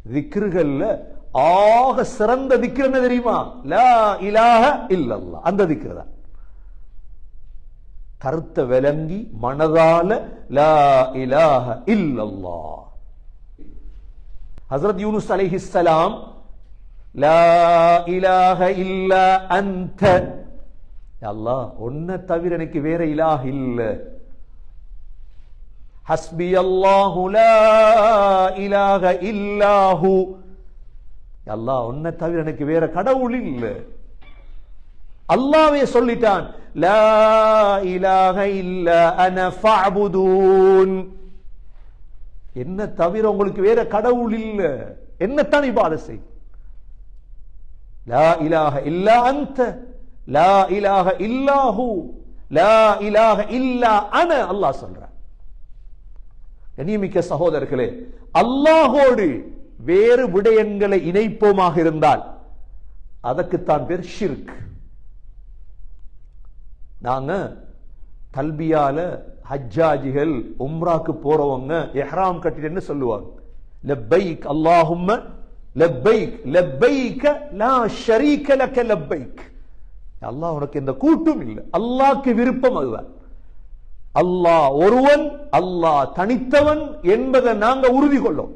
திக்ருகள்ல ஆக சிறந்த திக்ர் என்ன தெரியுமா? லா இலாஹ இல்லல்லாஹ். அந்த திக்ர் தான். கருத்தை விளங்கி மனதால லா இலாஹ இல்லல்லாஹ். ஹஜ்ரத் யூனுஸ் அலைஹிஸ்ஸலாம் லா இலாஹ இல்லா அன்த, அல்லாஹ் உன்னை தவிர எனக்கு வேற இலாஹ் இல்ல. ஹஸ்பி அல்லாஹு லா இலாஹ இல்லாஹு, அல்லாஹ் உன்னை தவிர எனக்கு வேற கடவுள் இல்ல. அல்லாஹ்வே சொல்லிட்டான் லா இலாஹ இல்லா அன ஃபஅபுதூன், என்ன தவிர உங்களுக்கு வேற கடவுள் இல்ல, என்னத்தான் இபாதத் செய். லா இலாஹ இல்லா அன்த லா இலாஹ இல்லாஹு லா இலாஹ இல்லா அன, அல்லாஹ் சொல்றான். கண்ணியமிக்க சகோதரர்களே, அல்லாஹோடு வேறு விடயங்களை இணைப்போமாக இருந்தால் அதற்குத்தான் பேர் ஷிர்க். நாங்க தல்பியால ஹஜ்ஜாஜிகள் உம்ராக்கு போறவங்க இஹ்ராம் கட்டிட்டு சொல்லுவாங்க, லப்பைக் அல்லாஹும்ம லப்பைக் லப்பைக லா ஷரீக லக லப்பைக். அல்லாஹ் உனக்கு எந்த கூட்டும் இல்லை, அல்லாஹ்க்கு விருப்பம் அதுதான். அல்லாஹ் ஒருவன், அல்லாஹ் தனித்தவன் என்பதை நாங்க உறுதி கொள்ளும்.